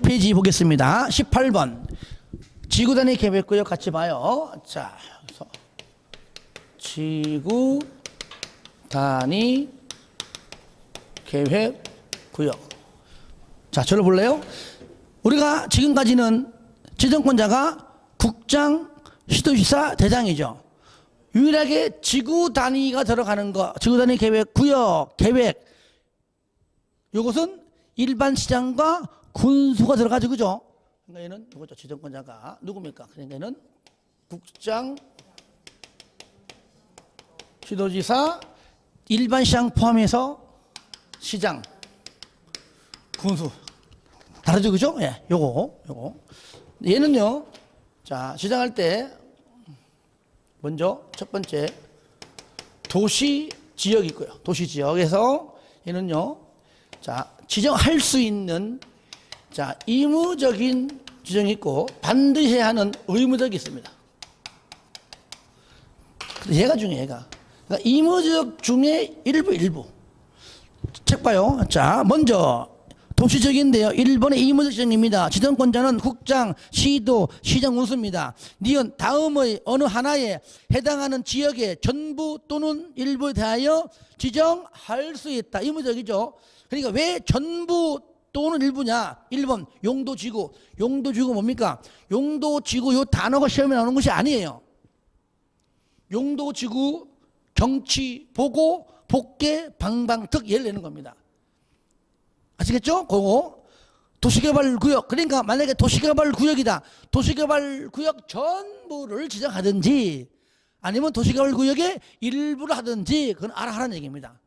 20페이지 보겠습니다. 18번. 지구단위 계획구역 같이 봐요. 자, 그래서 지구단위 계획구역. 자, 저를 볼래요? 우리가 지금까지는 지정권자가 국장, 시도지사, 대장이죠. 유일하게 지구 단위가 들어가는 거, 지구 단위 계획, 구역, 계획. 이것은 일반 시장과 군수가 들어가죠, 그죠? 그러니까 얘는 이거죠. 지정권자가 누굽니까? 그러니까 얘는 국장, 시도지사, 일반 시장 포함해서 시장, 군수. 다르죠, 그죠? 예, 요거. 얘는요, 자, 시장할 때, 먼저 첫 번째, 도시 지역이 있고요. 도시 지역에서 얘는요, 자, 지정할 수 있는, 자, 의무적인 지정이 있고, 반드시 해야 하는 의무적이 있습니다. 얘가 중요해, 얘가. 그러니까 의무적 중에 일부. 책 봐요. 자, 먼저, 도시적인데요. 1번의 의무적 지정입니다. 지정권자는 국장, 시도, 시장 운수입니다. 니은 다음의 어느 하나에 해당하는 지역의 전부 또는 일부에 대하여 지정할 수 있다. 의무적이죠. 그러니까 왜 전부 또는 일부냐? 1번 용도지구. 용도지구 뭡니까? 용도지구 요 단어가 시험에 나오는 것이 아니에요. 용도지구 정치, 보고, 복계, 방방특 예를 내는 겁니다. 아시겠죠? 그거 도시개발구역. 그러니까 만약에 도시개발구역이다. 도시개발구역 전부를 지정하든지 아니면 도시개발구역의 일부를 하든지 그건 알아하라는 얘기입니다.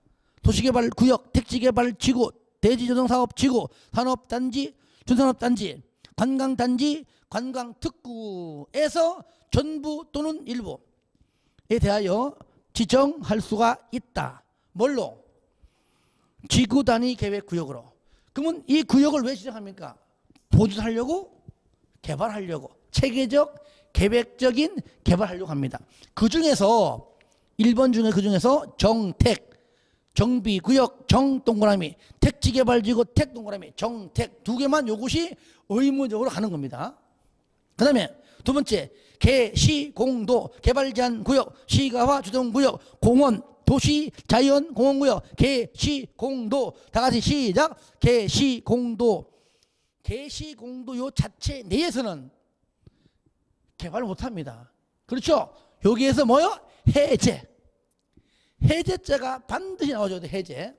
도시개발구역, 택지개발지구, 대지조성사업지구, 산업단지, 준산업단지, 관광단지, 관광특구에서 전부 또는 일부에 대하여 지정할 수가 있다. 뭘로? 지구단위 계획구역으로. 그러면 이 구역을 왜 지정합니까? 보존하려고, 개발하려고, 체계적, 계획적인 개발하려고 합니다. 그 중에서 1번 중에 그 중에서 정택, 정비구역, 정동그라미, 택지개발지구, 택동그라미, 정택 두 개만 요것이 의무적으로 하는 겁니다. 그 다음에 두 번째, 개시공도, 개발제한구역, 시가화 주동구역, 공원, 도시, 자연, 공원구역, 개시공도. 다 같이 시작. 개시공도. 개시공도 요 자체 내에서는 개발을 못합니다. 그렇죠? 여기에서 뭐요? 해제. 해제자가 반드시 나오죠. 해제.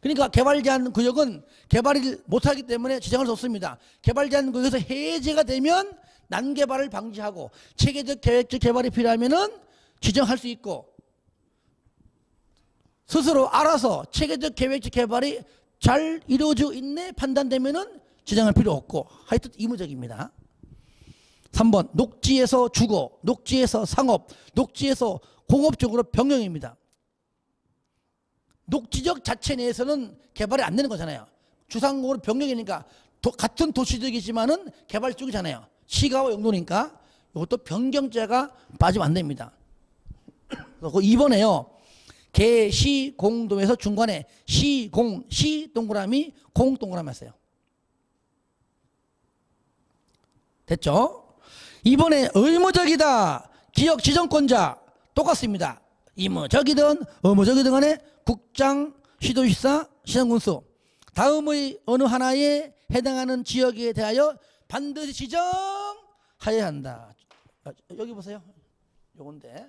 그러니까 개발제한 구역은 개발을 못하기 때문에 지정할 수 없습니다. 개발제한 구역에서 해제가 되면 난개발을 방지하고 체계적 계획적 개발이 필요하면은 지정할 수 있고, 스스로 알아서 체계적 계획적 개발이 잘 이루어지고 있네 판단되면은 지정할 필요 없고, 하여튼 의무적입니다. 3번 녹지에서 주거, 녹지에서 상업, 녹지에서 공업 쪽으로 변경입니다. 녹지적 자체 내에서는 개발이 안 되는 거잖아요. 주상공으로 변경이니까 같은 도시적이지만은 개발 쪽이잖아요. 시가와 용도니까 이것도 변경자가 빠지면 안 됩니다. 그리고 2번에요. 개시공도에서 중간에 시공, 시 동그라미, 공 동그라미 했어요. 됐죠? 이번에 의무적이다. 지역 지정권자 똑같습니다. 의무적이든 의무적이든 간에 국장, 시도지사, 시장군수 다음의 어느 하나에 해당하는 지역에 대하여 반드시 지정하여야 한다. 여기 보세요. 요건데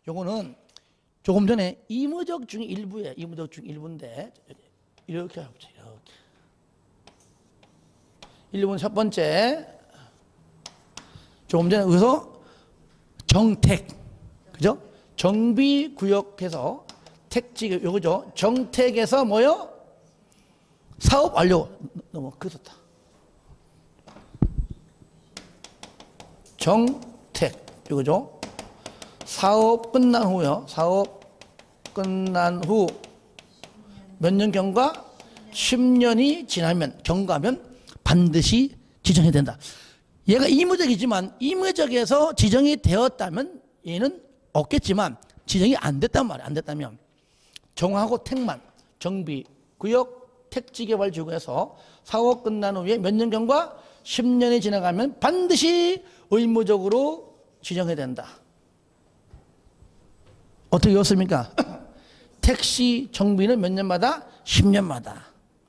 요거는 조금 전에 의무적 중 일부에 의무적 중 일부인데 이렇게 해보죠. 이렇게 1번 첫 번째 조금 전에 여기서 정택, 그죠? 정비구역에서 택지 요거죠. 정택에서 뭐요? 사업 완료. 너무 그렇다. 정택 이거죠. 사업 끝난 후요. 사업 끝난 후 몇 년 경과? 10년이 지나면 경과하면 반드시 지정해야 된다. 얘가 의무적이지만 의무적에서 지정이 되었다면 얘는 없겠지만 지정이 안 됐단 말이야. 안 됐다면 정하고 택만 정비 구역 택지개발지구에서 사업 끝난 후에 몇 년경과 10년이 지나가면 반드시 의무적으로 지정해야 된다. 어떻게 외웠습니까? 택시 정비는 몇 년마다? 10년마다.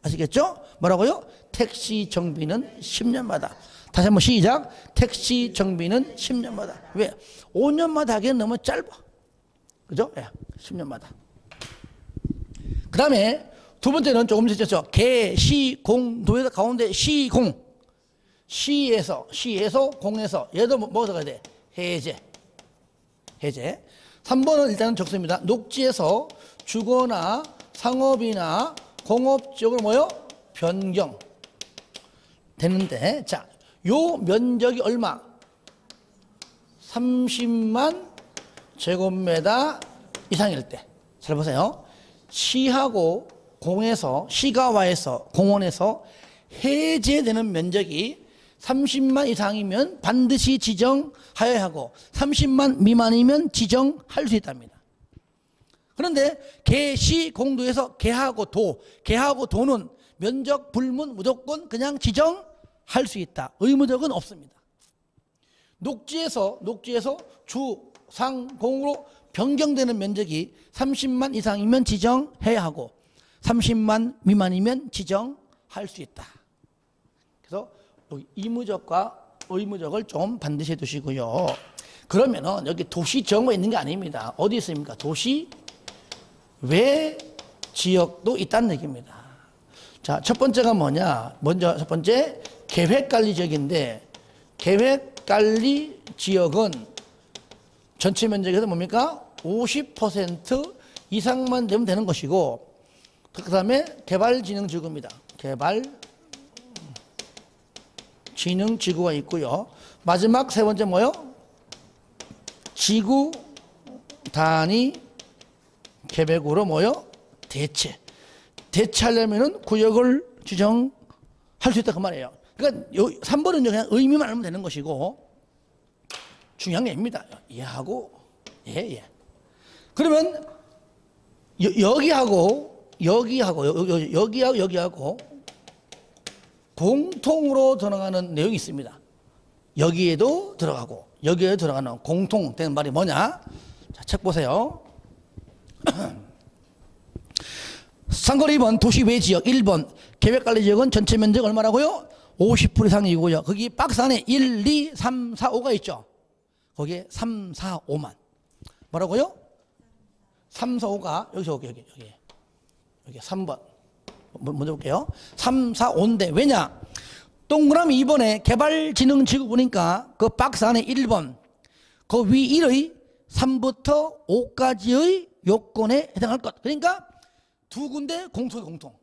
아시겠죠? 뭐라고요? 택시 정비는 10년마다. 다시 한번 시작. 택시 정비는 10년마다. 왜? 5년마다 하기엔 너무 짧아. 그죠? 예, 10년마다. 그 다음에 두 번째는 조금 늦었죠. 개, 시, 공, 도에서 가운데 시, 공. 시에서, 공에서. 얘도 뭐가 들어가야 돼? 해제. 해제. 3번은 일단은 적습니다. 녹지에서 주거나 상업이나 공업 지역을 뭐요? 변경. 되는데, 자, 요 면적이 얼마? 30만 제곱미터 이상일 때. 잘 보세요. 시하고 공에서, 시가와에서, 공원에서 해제되는 면적이 30만 이상이면 반드시 지정하여야 하고 30만 미만이면 지정할 수 있답니다. 그런데 개, 시, 공도에서 개하고 도는 면적 불문 무조건 그냥 지정할 수 있다. 의무적은 없습니다. 녹지에서 주, 상, 공으로 변경되는 면적이 30만 이상이면 지정해야 하고 30만 미만이면 지정할 수 있다. 그래서 이무적과 의무적을 좀 반드시 해두시고요. 그러면은 여기 도시 정보가 있는 게 아닙니다. 어디 있습니까? 도시 외 지역도 있다는 얘기입니다. 자, 첫 번째가 뭐냐? 먼저 첫 번째 계획관리 지역인데 계획관리 지역은 전체 면적에서 뭡니까? 50% 이상만 되면 되는 것이고 그 다음에 개발진흥지구입니다. 개발진흥지구가 있고요. 마지막 세 번째 뭐요? 지구 단위 계획으로 뭐요? 대체하려면은 구역을 지정할 수 있다 그 말이에요. 그러니까 3번은 그냥 의미만 알면 되는 것이고 중요한 게 아닙니다. 이해하고 예. 그러면 여기하고 공통으로 들어가는 내용이 있습니다. 여기에도 들어가고 여기에 들어가는 공통된 말이 뭐냐? 자, 책 보세요. 상거리 2번 도시 외 지역 1번 계획관리 지역은 전체 면적 얼마라고요? 50% 이상이고요. 거기 박스 안에 1, 2, 3, 4, 5가 있죠. 거기에 3, 4, 5만 뭐라고요? 3, 4, 5가 여기서 여기 3번 먼저 볼게요. 3, 4, 5인데 왜냐? 동그라미 2번에 개발진흥지구 보니까 그 박스 안에 1번 그 위 1의 3부터 5까지의 요건에 해당할 것. 그러니까 두 군데 공통.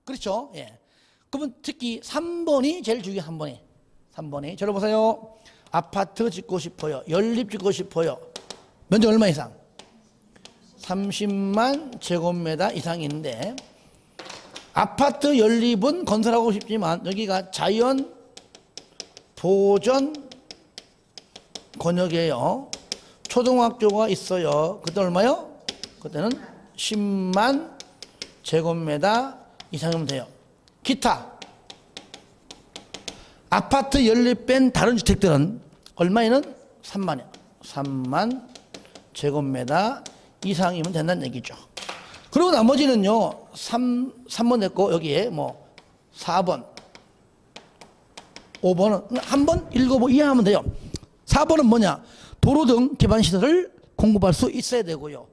그렇죠? 예. 그러면 특히 3번이 제일 중요해요. 3번이. 저를 보세요. 아파트 짓고 싶어요. 연립 짓고 싶어요. 면적 얼마 이상? 30만 제곱미터 이상인데 아파트 연립은 건설하고 싶지만 여기가 자연 보전 권역이에요. 초등학교가 있어요. 그때 얼마요? 그때는 10만 제곱미터 이상이면 돼요. 기타 아파트 연립 뺀 다른 주택들은 얼마에는 3만이요. 3만 제곱미터 이상이면 된다는 얘기죠. 그리고 나머지는요. 3번 됐고 여기에 뭐 4번 5번은 한번 읽어보고 이해하면 돼요. 4번은 뭐냐? 도로 등 기반시설을 공급할 수 있어야 되고요.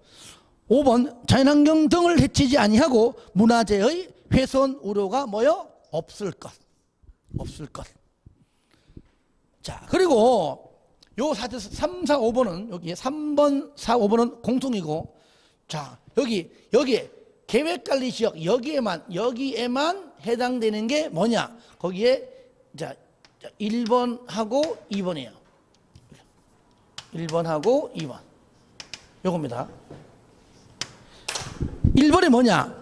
5번 자연환경 등을 해치지 아니하고 문화재의 훼손 우려가 뭐요? 없을 것. 자, 그리고 요 3, 4, 5번은 여기 3번, 4, 5번은 공통이고 자, 여기에 계획관리 지역 여기에만 해당되는 게 뭐냐? 거기에 자 1번하고 2번이에요. 1번하고 2번. 요겁니다. 1번이 뭐냐?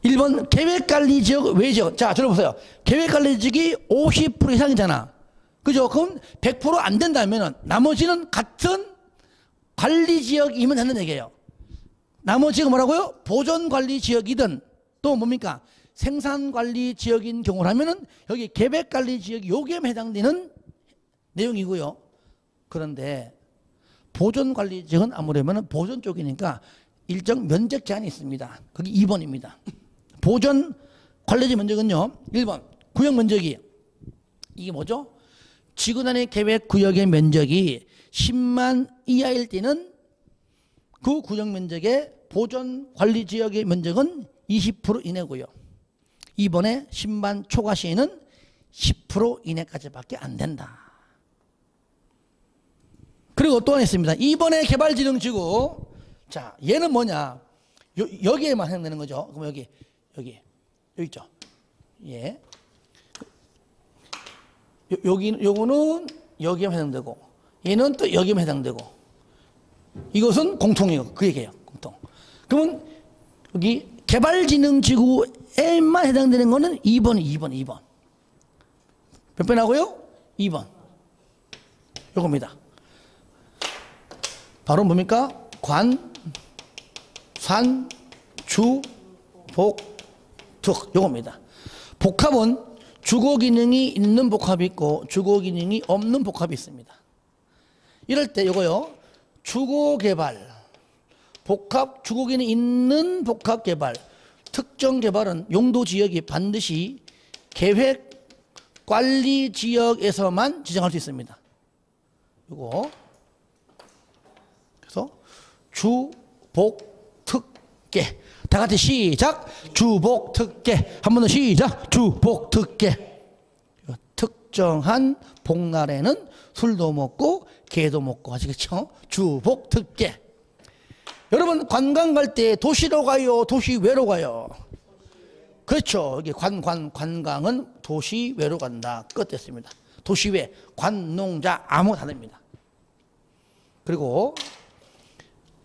1번 계획관리 지역 외지역. 자, 들어보세요. 계획관리 지역이 50% 이상이잖아. 그죠? 그럼 100% 안 된다면 나머지는 같은 관리 지역이면 되는 얘기예요. 나머지가 뭐라고요? 보존 관리 지역이든 또 뭡니까? 생산관리 지역인 경우라면은 여기 계획관리 지역 여기에 해당되는 내용이고요. 그런데 보존관리 지역은 아무래도 보존 쪽이니까 일정 면적 제한이 있습니다. 그게 2번입니다. 보존관리지 면적은요. 1번 구역 면적이 이게 뭐죠? 지구 단위 계획 구역의 면적이 10만 이하일 때는 그 구역 면적의 보존관리 지역의 면적은 20% 이내고요. 이번에 10만 초과 시에는 10% 이내까지밖에 안 된다. 그리고 또 하나 있습니다. 이번에 개발진흥지구. 자, 얘는 뭐냐? 여기에만 해당되는 거죠. 그럼 여기 있죠. 예. 요거는 여기에만 해당되고, 얘는 또 여기에만 해당되고, 이것은 공통이에요. 그 얘기예요. 공통. 그러면 여기 개발진흥지구에만 해당되는 거는 2번. 몇 번 하고요? 2번. 요겁니다. 바로 뭡니까? 관, 산, 주, 복, 특. 요겁니다. 복합은 주거 기능이 있는 복합이 있고 주거 기능이 없는 복합이 있습니다. 이럴 때 요거요. 주거 개발, 복합 주거 기능이 있는 복합 개발, 특정 개발은 용도 지역이 반드시 계획 관리 지역에서만 지정할 수 있습니다. 요거. 그래서 주, 복, 특계. 다 같이 시작. 주, 복, 특계. 한 번 더 시작. 주, 복, 특계. 특정한 복날에는 술도 먹고 개도 먹고 아시겠죠? 주, 복, 특계. 여러분 관광 갈 때 도시로 가요? 도시 외로 가요? 그렇죠. 이게 관광은 도시 외로 간다. 끝 됐습니다. 도시 외, 관농자 아무 다 됩니다. 그리고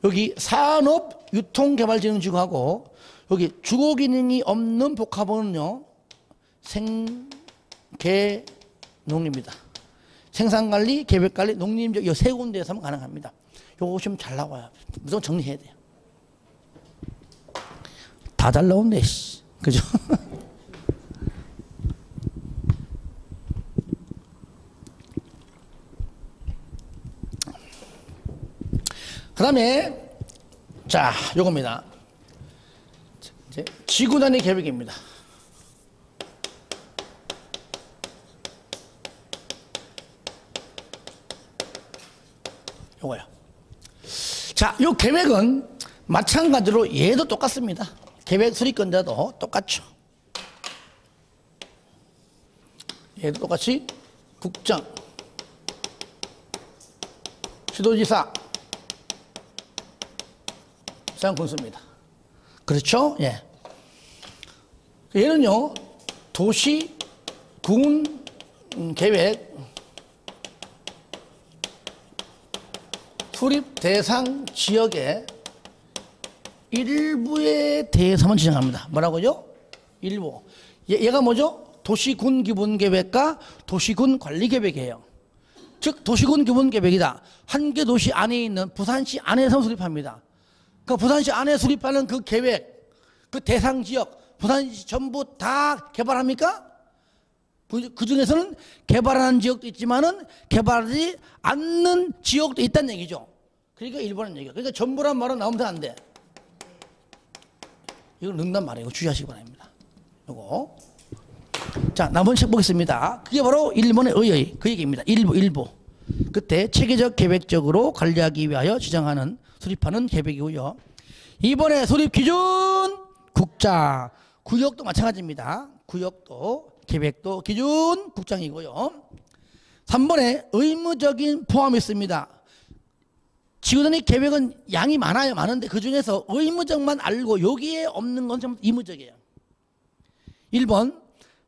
여기 산업 유통개발진흥지구하고 여기 주거 기능이 없는 복합은요 생계농입니다. 생산관리, 계획관리, 농림지역 이 세 군데에서만 가능합니다. 요거 좀 잘 나와요. 무조건 정리해야 돼요. 다 잘 나온대. 그죠? 그 다음에 자 요겁니다. 이제 지구 단위 계획입니다. 요거요. 자, 요 계획은 마찬가지로 얘도 똑같습니다. 계획 수립권자도 똑같죠. 얘도 똑같이 국장, 시도지사, 시장군수입니다. 그렇죠? 예. 얘는요, 도시, 군 계획 수립 대상 지역의 일부에 대해서만 지정합니다. 뭐라고요? 일부. 얘가 뭐죠? 도시군 기본계획과 도시군 관리계획이에요. 즉 도시군 기본계획이다. 한 개 도시 안에 있는 부산시 안에서 수립합니다. 그 부산시 안에 수립하는 그 계획, 그 대상 지역, 부산시 전부 다 개발합니까? 그 중에서는 개발하는 지역도 있지만은 개발하지 않는 지역도 있다는 얘기죠. 그러니까 일본은 얘기야. 그러니까 전부란 말은 나오면 안 돼. 이거 능단 말이에요. 이거 주의하시기 바랍니다. 요거. 자, 나머지 책 보겠습니다. 그게 바로 일본의 의의 그 얘기입니다. 일부. 그때 체계적 계획적으로 관리하기 위하여 지정하는 수립하는 계획이고요. 이번에 수립 기준 국장, 구역도 마찬가지입니다. 구역도 계획도 기준 국장이고요. 3번에 의무적인 포함이 있습니다. 지구단위 계획은 양이 많아요. 많은데 그 중에서 의무적만 알고 여기에 없는 건 좀 의무적이에요. 1번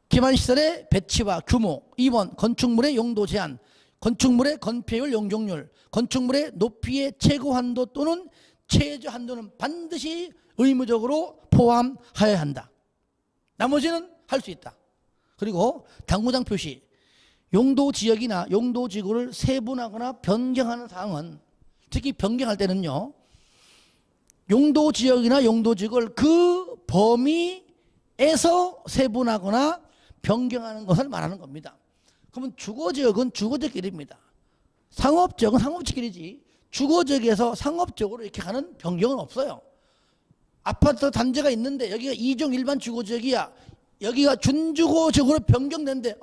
기반시설의 배치와 규모, 2번 건축물의 용도 제한, 건축물의 건폐율 용적률, 건축물의 높이의 최고 한도 또는 최저 한도는 반드시 의무적으로 포함하여야 한다. 나머지는 할 수 있다. 그리고 당구장 표시, 용도 지역이나 용도 지구를 세분하거나 변경하는 사항은 특히 변경할 때는요, 용도 지역이나 용도 지구를 그 범위에 주거지역에서 세분하거나 변경하는 것을 말하는 겁니다. 그러면 주거지역은 주거지역끼리입니다. 상업지역은 상업지역끼리지 주거지역에서 상업지역으로 이렇게 가는 변경은 없어요. 아파트 단지가 있는데 여기가 2종 일반 주거지역이야. 여기가 준주거지역으로 변경된대.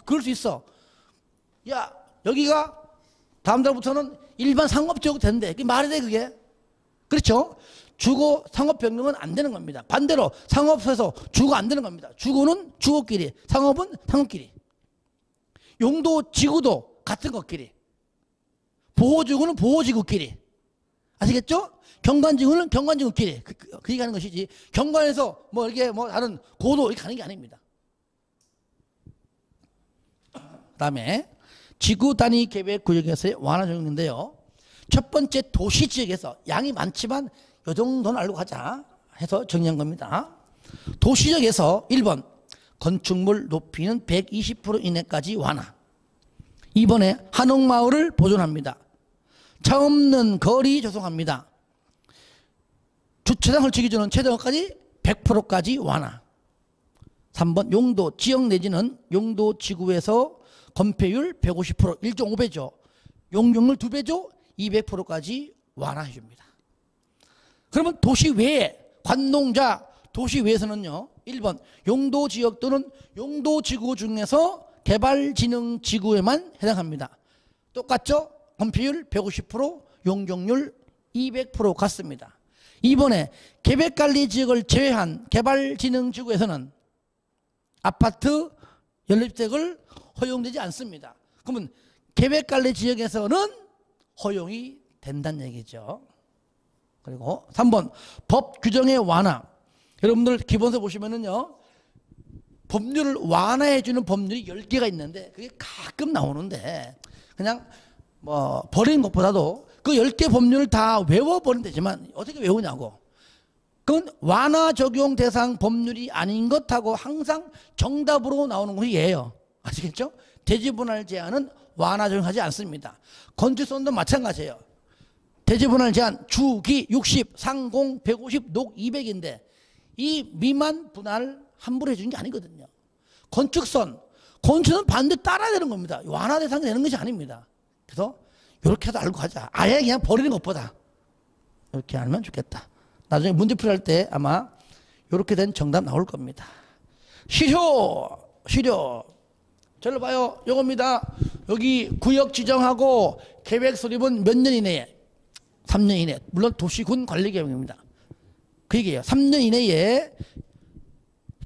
그럴 수 있어. 야, 여기가 다음 달부터는 일반 상업지역 된대. 그게 말이 돼, 그게? 그렇죠? 주거 상업 변경은 안 되는 겁니다. 반대로 상업에서 주거 안 되는 겁니다. 주거는 주거끼리, 상업은 상업끼리. 용도 지구도 같은 것끼리. 보호지구는 보호지구끼리. 아시겠죠? 경관지구는 경관지구끼리. 그 얘기하는 것이지. 경관에서 뭐 이렇게 뭐 다른 고도 이렇게 가는 게 아닙니다. 그 다음에 지구 단위 계획 구역에서의 완화 적용인데요. 첫 번째 도시 지역에서 양이 많지만 이 정도는 알고 가자 해서 정리한 겁니다. 도시지역에서 1번 건축물 높이는 120% 이내까지 완화. 2번에 한옥마을을 보존합니다. 차 없는 거리 조성합니다. 주차장 설치 기준은 최대까지 100%까지 완화. 3번 용도 지역 내지는 용도 지구에서 건폐율 150% 1.5배죠. 용적률 2배죠. 200%까지 완화해 줍니다. 그러면 도시 외에 관농자 도시 외에서는요. 1번 용도 지역 또는 용도 지구 중에서 개발진흥지구에만 해당합니다. 똑같죠? 건폐율 150% 용적률 200% 같습니다. 2번에 계획관리지역을 제외한 개발진흥지구에서는 아파트 연립주택을 허용되지 않습니다. 그러면 계획관리지역에서는 허용이 된다는 얘기죠. 그리고 3번 법 규정의 완화. 여러분들 기본서 보시면은요. 법률을 완화해 주는 법률이 10개가 있는데 그게 가끔 나오는데 그냥 뭐 버리는 것보다도 그 10개 법률을 다 외워버리면 되지만 어떻게 외우냐고. 그건 완화 적용 대상 법률이 아닌 것하고 항상 정답으로 나오는 것이 예요. 아시겠죠? 대지분할 제한은 완화 적용하지 않습니다. 건축선도 마찬가지예요. 대지분할 제한 주기 60, 상공 150, 녹 200인데 이 미만 분할 함부로 해주는 게 아니거든요. 건축선은 반드시 따라야 되는 겁니다. 완화 대상이 되는 것이 아닙니다. 그래서 이렇게 해도 알고 가자. 아예 그냥 버리는 것보다 이렇게 알면 좋겠다. 나중에 문제 풀이할 때 아마 이렇게 된 정답 나올 겁니다. 실효 저를 봐요. 요겁니다. 여기 구역 지정하고 계획 수립은 몇 년 이내에? 3년 이내. 물론 도시군 관리계획입니다. 그 얘기예요. 3년 이내에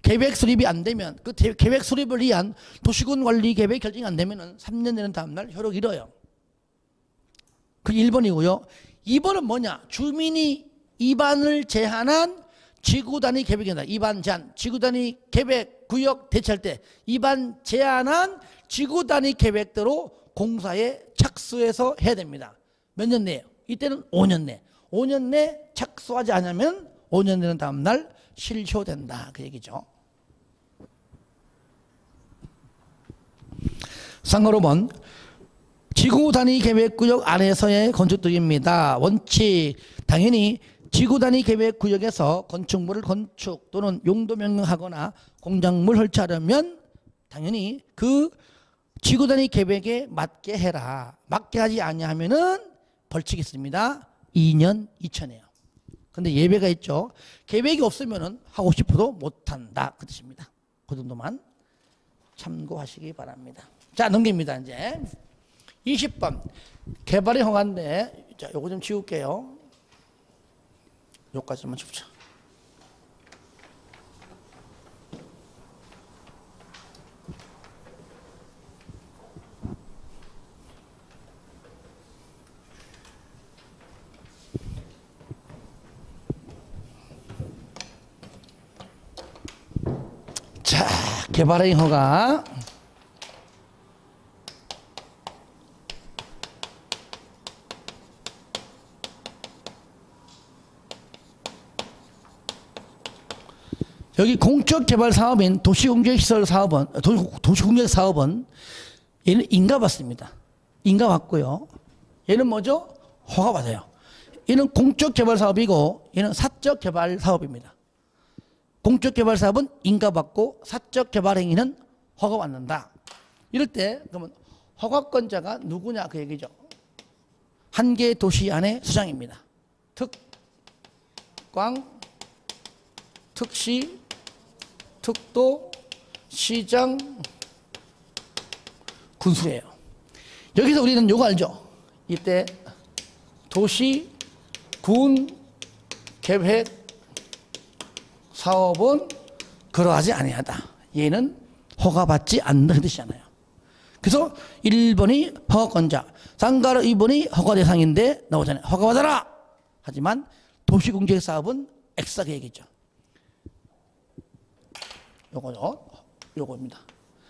계획 수립이 안 되면 그 계획 수립을 위한 도시군 관리 계획 결정이 안 되면 3년 되는 다음날 효력 잃어요. 그게 1번이고요. 2번은 뭐냐? 주민이 입안을 제한한 지구 단위 계획이다. 입안 제한, 지구 단위 계획 구역 대체할 때 입안 제한한 지구 단위 계획대로 공사에 착수해서 해야 됩니다. 몇 년 내에? 이때는 5년 내. 5년 내 착수하지 않으면 5년 되는 다음 날 실효된다. 그 얘기죠. 상가로 본 지구 단위 계획 구역 안에서의 건축들입니다. 원칙 당연히 지구 단위 계획 구역에서 건축물을 건축 또는 용도 변경하거나 공작물 설치하려면 당연히 그 지구 단위 계획에 맞게 해라. 맞게 하지 아니하면은 벌칙이 있습니다. 2년 2천이에요. 근데 예외가 있죠. 계획이 없으면은 하고 싶어도 못한다. 그 뜻입니다. 그 정도만 참고하시기 바랍니다. 자, 넘깁니다. 이제 20번 개발의 허가인데 자, 요거 좀 지울게요. 요까지만 줍자. 자, 개발의 허가. 여기 공적 개발 사업인 도시공개시설 사업은 도시공개 사업은 얘는 인가 받습니다. 인가 받고요. 얘는 뭐죠? 허가 받아요. 얘는 공적 개발 사업이고 얘는 사적 개발 사업입니다. 공적 개발 사업은 인가받고 사적 개발 행위는 허가받는다. 이럴 때 그러면 허가권자가 누구냐 그 얘기죠. 한 개 도시 안에 수장입니다. 특광, 특시, 특도, 시장, 군수예요. 여기서 우리는 요거 알죠? 이때 도시, 군, 계획, 사업은 그러하지 아니하다. 얘는 허가받지 않는 뜻이잖아요. 그래서 1번이 허가권자, 상가로 2번이 허가 대상인데 나오잖아요. 허가받아라! 하지만 도시공제사업은 X사 계획이죠. 요거죠. 요거입니다.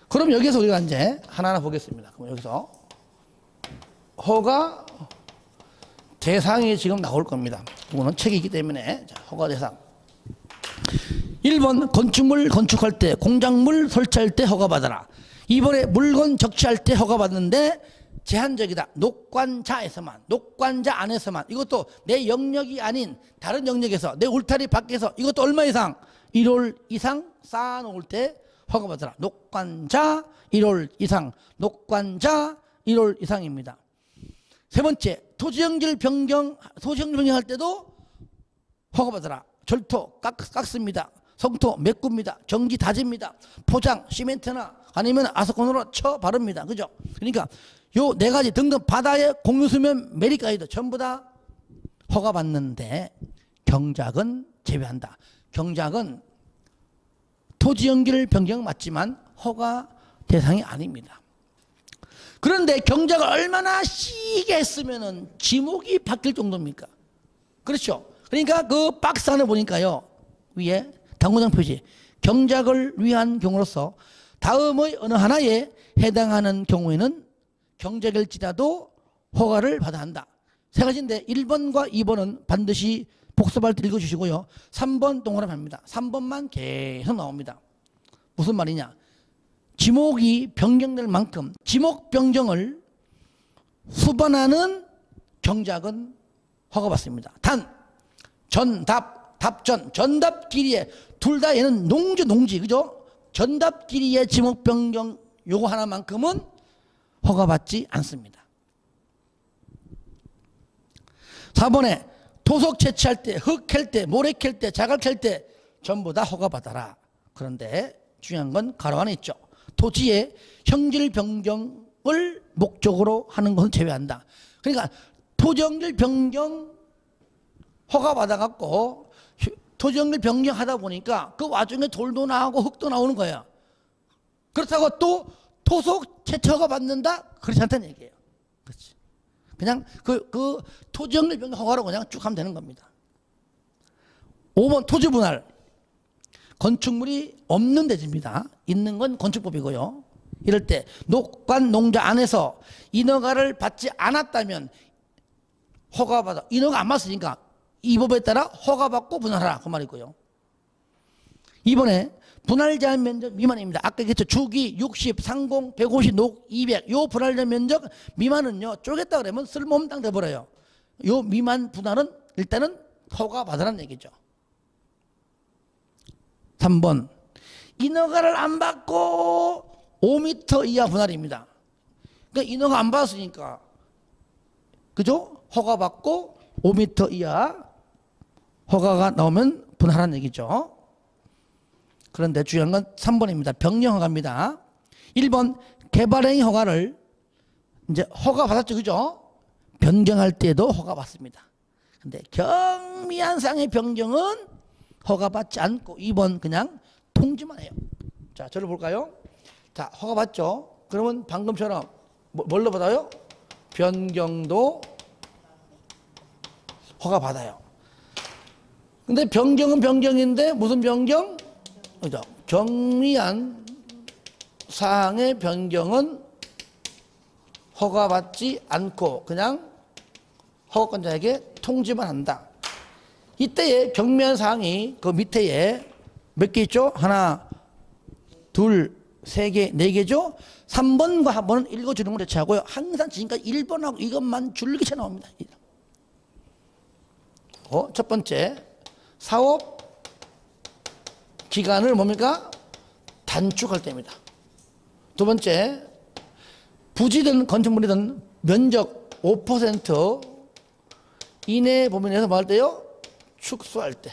그럼 여기서 우리가 이제 하나하나 보겠습니다. 그럼 여기서 허가 대상이 지금 나올 겁니다. 이거는 책이 있기 때문에. 자, 허가 대상. 1번 건축물 건축할 때, 공작물 설치할 때 허가받아라. 2번에 물건 적치할 때 허가받는데 제한적이다. 녹관자에서만, 녹관자 안에서만. 이것도 내 영역이 아닌 다른 영역에서, 내 울타리 밖에서, 이것도 얼마 이상? 1월 이상 쌓아놓을 때 허가받아라. 녹관자 1월 이상, 녹관자 1월 이상입니다. 세 번째, 토지연결 변경할 때도 허가받아라. 절토 깎습니다. 성토 메꿉니다. 전기 다집니다. 포장 시멘트나 아니면 아스콘으로 쳐 바릅니다. 그죠? 그러니까 요 네 가지 등등 바다의 공유수면 메리가이드 전부 다 허가받는데 경작은 제외한다. 경작은 토지 연결 변경 맞지만 허가 대상이 아닙니다. 그런데 경작을 얼마나 시게 했으면은 지목이 바뀔 정도입니까? 그렇죠? 그러니까 그 박스 안에 보니까요, 위에 당구장 표시 경작을 위한 경우로서 다음의 어느 하나에 해당하는 경우에는 경작일지라도 허가를 받아야 한다. 세 가지인데 1번과 2번은 반드시 복습할 때 읽어주시고요. 3번 동그라미입니다. 3번만 계속 나옵니다. 무슨 말이냐? 지목이 변경될 만큼 지목 변경을 수반하는 경작은 허가받습니다. 단 전답, 답전, 전답 길이에 둘 다 얘는 농지 그죠? 전답 길이의 지목 변경 요거 하나만큼은 허가받지 않습니다. 4번에 토속 채취할 때, 흙 캘 때, 모래 캘 때, 자갈 캘 때 전부 다 허가받아라. 그런데 중요한 건 가로 안에 있죠. 토지의 형질 변경을 목적으로 하는 것은 제외한다. 그러니까 토지 형질 변경 허가받아갖고 토지 형질 변경하다 보니까 그 와중에 돌도 나오고 흙도 나오는 거예요. 그렇다고 또 토속 채취 허가받는다? 그렇지 않다는 얘기예요. 그렇지. 그냥 그 토지 형질 변경 허가로 그냥 쭉 하면 되는 겁니다. 5번 토지 분할. 건축물이 없는 대지입니다. 있는 건 건축법이고요. 이럴 때 녹관 농자 안에서 인허가를 받지 않았다면 허가받아. 인허가 안 받았으니까 이 법에 따라 허가받고 분할하라. 그 말이고요. 이번에 분할 제한 면적 미만입니다. 아까 얘기했죠. 주기 60, 상공 150, 녹 200. 요 분할 제한 면적 미만은요. 쪼갰다 그러면 쓸모없는 땅 돼버려요. 요 미만 분할은 일단은 허가받으라는 얘기죠. 3번 인허가를 안 받고 5m 이하 분할입니다. 그러니까 인허가 안 받았으니까 그죠? 허가 받고 5m 이하 허가가 나오면 분할하는 얘기죠. 그런데 중요한 건 3번입니다. 변경 허가입니다. 1번 개발행위 허가를 이제 허가 받았죠, 그죠? 변경할 때도 허가 받습니다. 근데 경미한 상의 변경은 허가받지 않고 2번 그냥 통지만 해요. 자, 저를 볼까요? 자, 허가받죠? 그러면 방금처럼 뭘로 받아요? 변경도 허가받아요. 근데 변경은 변경인데 무슨 변경? 그죠? 경미한 사항의 변경은 허가받지 않고 그냥 허가권자에게 통지만 한다. 이때에 경미한 사항이 그 밑에에 몇 개 있죠? 하나, 둘, 세 개, 네 개죠? 3번과 한 번은 읽어주는 걸 대체하고요. 항상 지금까지 1번하고 이것만 줄기차 나옵니다. 첫 번째, 사업 기간을 뭡니까? 단축할 때입니다. 두 번째, 부지든 건축물이든 면적 5% 이내 범위내에서 뭐 할 때요? 축소할 때.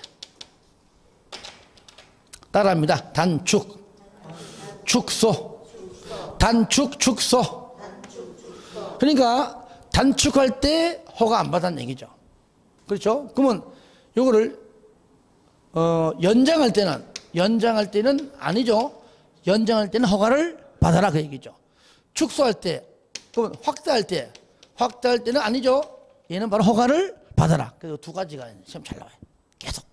따라합니다. 단축, 축소, 단축, 축소. 그러니까 단축할 때 허가 안 받았는 얘기죠. 그렇죠? 그러면 요거를 연장할 때는 아니죠. 연장할 때는 허가를 받아라 그 얘기죠. 축소할 때, 그러면 확대할 때는 아니죠. 얘는 바로 허가를 받아라. 그래서 두 가지가 시험 잘 나와요. 계속.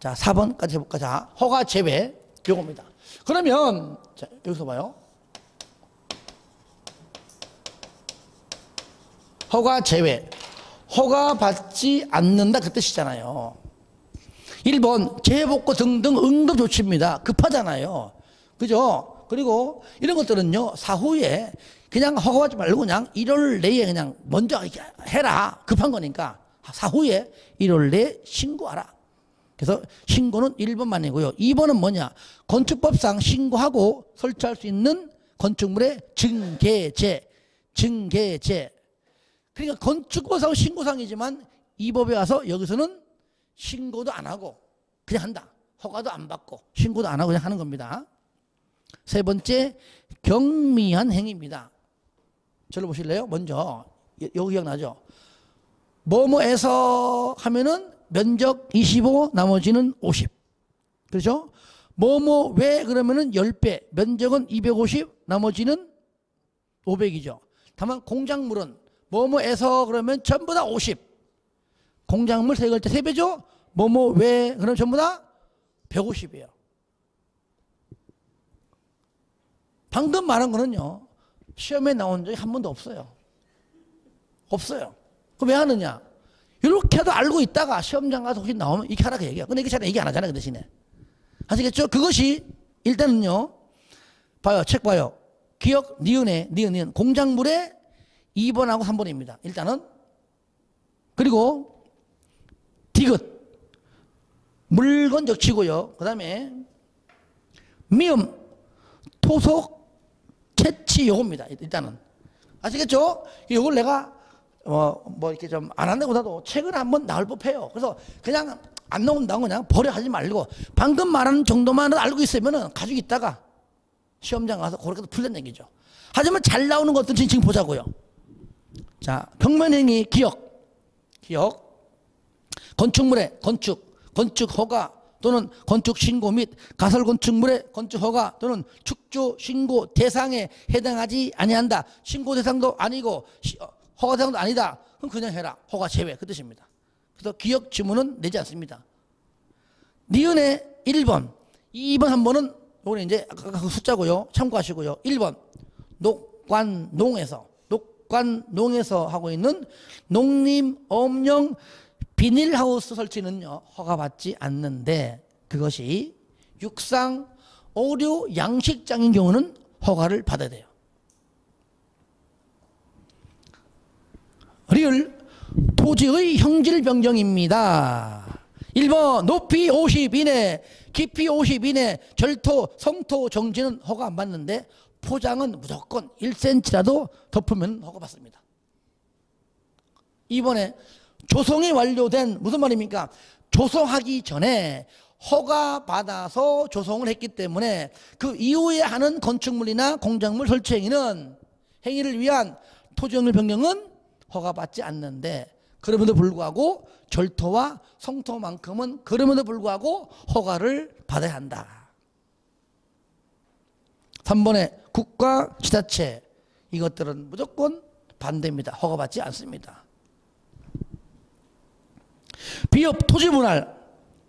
자, 4번까지 해볼까? 자, 허가 제외 요겁니다. 그러면 자, 여기서 봐요. 허가 제외. 허가 받지 않는다 그 뜻이잖아요. 1번 재해복구 등등 응급조치입니다. 급하잖아요. 그죠? 그리고 이런 것들은요 사후에 그냥 허가받지 말고 그냥 1월 내에 그냥 먼저 해라. 급한 거니까 사후에 1월 내에 신고하라. 그래서 신고는 1번만이고요. 2번은 뭐냐? 건축법상 신고하고 설치할 수 있는 건축물의 증개제. 그러니까 건축법상 신고상이지만 이 법에 와서 여기서는 신고도 안 하고 그냥 한다. 허가도 안 받고 신고도 안 하고 그냥 하는 겁니다. 세 번째, 경미한 행위입니다. 저를 보실래요? 먼저 여기 기억나죠? 뭐뭐에서 하면은 면적 25 나머지는 50. 그렇죠? 뭐뭐 왜 그러면은 10배 면적은 250 나머지는 500이죠. 다만 공작물은 뭐뭐에서 그러면 전부 다 50. 공작물 세걸 때 3배죠? 뭐뭐 왜 그러면 전부 다 150이에요. 방금 말한 거는요 시험에 나온 적이 한 번도 없어요. 없어요. 그럼 왜 하느냐? 이렇게 해도 알고 있다가 시험장 가서 혹시 나오면 이렇게 하라 그 얘기야. 근데 이게 잘 얘기 안 하잖아 그 대신에. 아시겠죠? 그것이 일단은요 봐요. 책 봐요. 기억 니은 공작물의 2번하고 3번입니다. 일단은. 그리고 디귿 물건 적치고요. 그 다음에 미음 토속 채취 요겁니다. 일단은. 아시겠죠? 요걸 내가 뭐 이렇게 좀 안 한다고 하도 책을 한번 나올 법해요. 그래서 그냥 안 나온다고 그냥 버려 하지 말고 방금 말하는 정도만 알고 있으면은 가지고 있다가 시험장 가서 그렇게 풀는 얘기죠. 하지만 잘 나오는 것들은 지금 보자고요. 자, 경면행위 기억. 건축물의 건축 허가 또는 건축 신고 및 가설 건축물의 건축 허가 또는 축조 신고 대상에 해당하지 아니한다. 신고 대상도 아니고 허가 대상도 아니다. 그럼 그냥 해라. 허가 제외 그 뜻입니다. 그래서 기억 지문은 내지 않습니다. 니은의 1번, 2번, 3번은 요거는 이제 아까 그 숫자고요. 참고하시고요. 1번 녹관농에서 하고 있는 농림업용 비닐하우스 설치는요 허가받지 않는데 그것이 육상, 어류, 양식장인 경우는 허가를 받아야 돼요. 리을 토지의 형질 변경입니다. 1번 높이 50 이내 깊이 50 이내 절토 성토 정지는 허가 안 받는데 포장은 무조건 1cm라도 덮으면 허가받습니다. 이번에 조성이 완료된 무슨 말입니까? 조성하기 전에 허가받아서 조성을 했기 때문에 그 이후에 하는 건축물이나 공작물 설치 행위를 위한 토지형질 변경은 허가받지 않는데 그럼에도 불구하고 절토와 성토만큼은 그럼에도 불구하고 허가를 받아야 한다. 3번에 국가 지자체 이것들은 무조건 반대입니다. 허가받지 않습니다. 비업 토지분할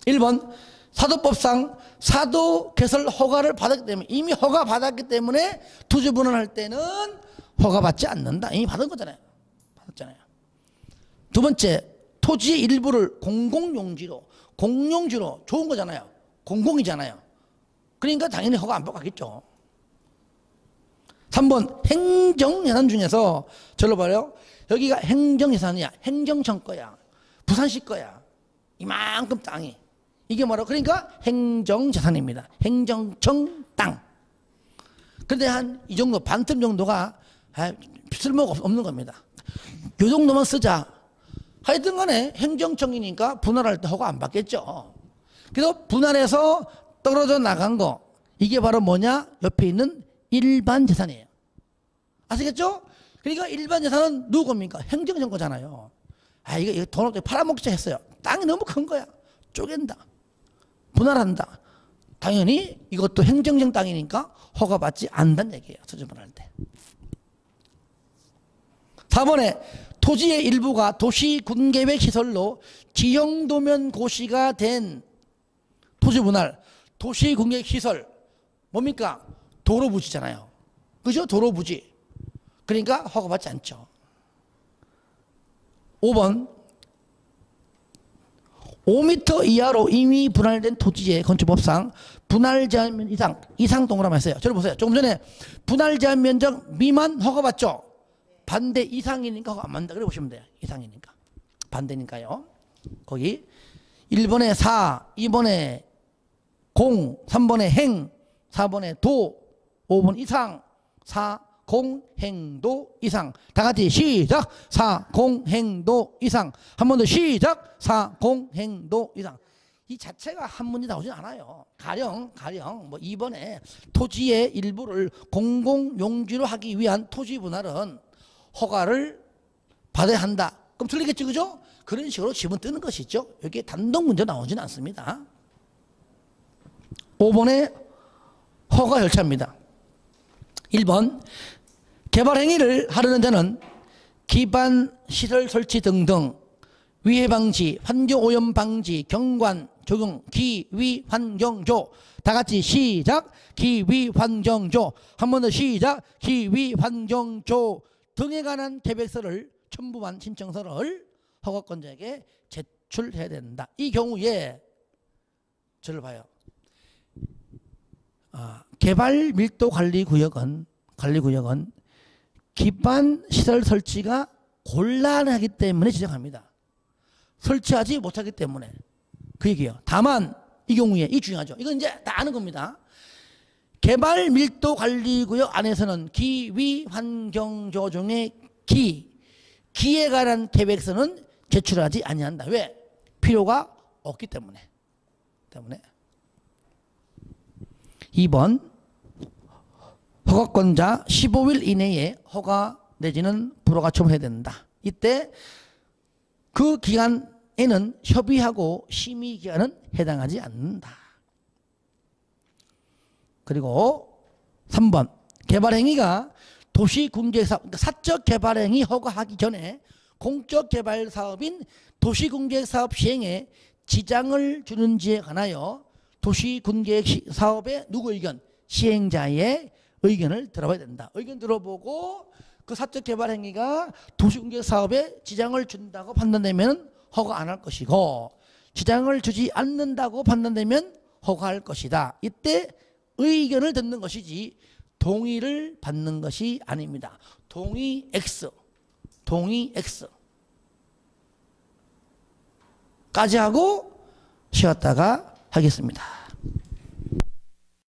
1번 사도법상 사도 개설 허가를 받았기 때문에 이미 허가 받았기 때문에 토지분할할 때는 허가받지 않는다. 이미 받은 거잖아요. 받았잖아요. 두 번째 토지의 일부를 공공용지로 좋은 거잖아요. 공공이잖아요. 그러니까 당연히 허가 안 받겠죠. 3번 행정예산 중에서 절로 봐요. 여기가 행정예산이야. 행정청 거야. 부산시 거야. 이만큼 땅이 이게 뭐라고? 그러니까 행정재산입니다. 행정청 땅. 그런데 한 이 정도, 반틈 정도가 쓸모가 없는 겁니다. 요 정도만 쓰자. 하여튼 간에 행정청이니까 분할할 때 허가 안 받겠죠. 그래서 분할해서 떨어져 나간 거, 이게 바로 뭐냐? 옆에 있는 일반 재산이에요. 아시겠죠? 그러니까 일반 재산은 누구 겁니까? 행정청 거잖아요. 이거 돈 없게 팔아먹자 했어요. 땅이 너무 큰 거야. 쪼갠다. 분할한다. 당연히 이것도 행정청 땅이니까 허가받지 않는다는 얘기예요. 수주분할 때. 4번에 토지의 일부가 도시군계획시설로 지형도면 고시가 된 토지분할. 도시군계획시설 뭡니까? 도로부지잖아요. 그죠? 도로부지. 그러니까 허가받지 않죠. 5번 5m 이하로 이미 분할된 토지의 건축법상 분할 제한 면적 이상 동그라미 했어요. 저를 보세요. 조금 전에 분할 제한 면적 미만 허가받죠. 반대 이상이니까 허가 안 받는다. 그래 보시면 돼요. 이상이니까. 반대니까요. 거기 1번에 4, 2번에 0, 3번에 행, 4번에 도, 5번 이상, 4, 공행도 이상. 다 같이 시작. 4, 공행도 이상. 한 번 더 시작. 4, 공행도 이상. 이 자체가 한문이 나오진 않아요. 가령 뭐 2번에 토지의 일부를 공공용지로 하기 위한 토지 분할은 허가를 받아야 한다. 그럼 틀리겠죠, 그죠? 그런 식으로 지문 뜨는 것이죠. 여기에 단독 문제 나오진 않습니다. 5번에 허가 절차입니다. 1번 개발 행위를 하려는 자는 기반 시설 설치 등등 위해 방지, 환경 오염 방지, 경관 적용, 기위 환경조. 다 같이 시작. 기위 환경조. 한 번 더 시작. 기위 환경조 등에 관한 계획서를 첨부한 신청서를 허가권자에게 제출해야 된다. 이 경우에 저를 봐요. 개발 밀도 관리 구역은 기반 시설 설치가 곤란하기 때문에 지정합니다. 설치하지 못하기 때문에 그 얘기예요. 다만 이 경우에 이 중요하죠. 이건 이제 다 아는 겁니다. 개발 밀도 관리 구역 안에서는 기위 환경 조정의 기에 관한 계획서는 제출하지 아니한다. 왜? 필요가 없기 때문에. 2번 허가권자 15일 이내에 허가 내지는 불허가 청구해야 된다. 이때 그 기간에는 협의하고 심의 기간은 해당하지 않는다. 그리고 3번 개발행위가 도시공개사업, 그러니까 사적 개발행위 허가하기 전에 공적 개발 사업인 도시공개사업 시행에 지장을 주는지에 관하여 도시군계획 사업의 누구 의견? 시행자의 의견을 들어봐야 된다. 의견 들어보고 그 사적 개발 행위가 도시공계획 사업에 지장을 준다고 판단되면 허가 안 할 것이고, 지장을 주지 않는다고 판단되면 허가할 것이다. 이때 의견을 듣는 것이지 동의를 받는 것이 아닙니다. 동의 X 까지 하고 쉬었다가 하겠습니다.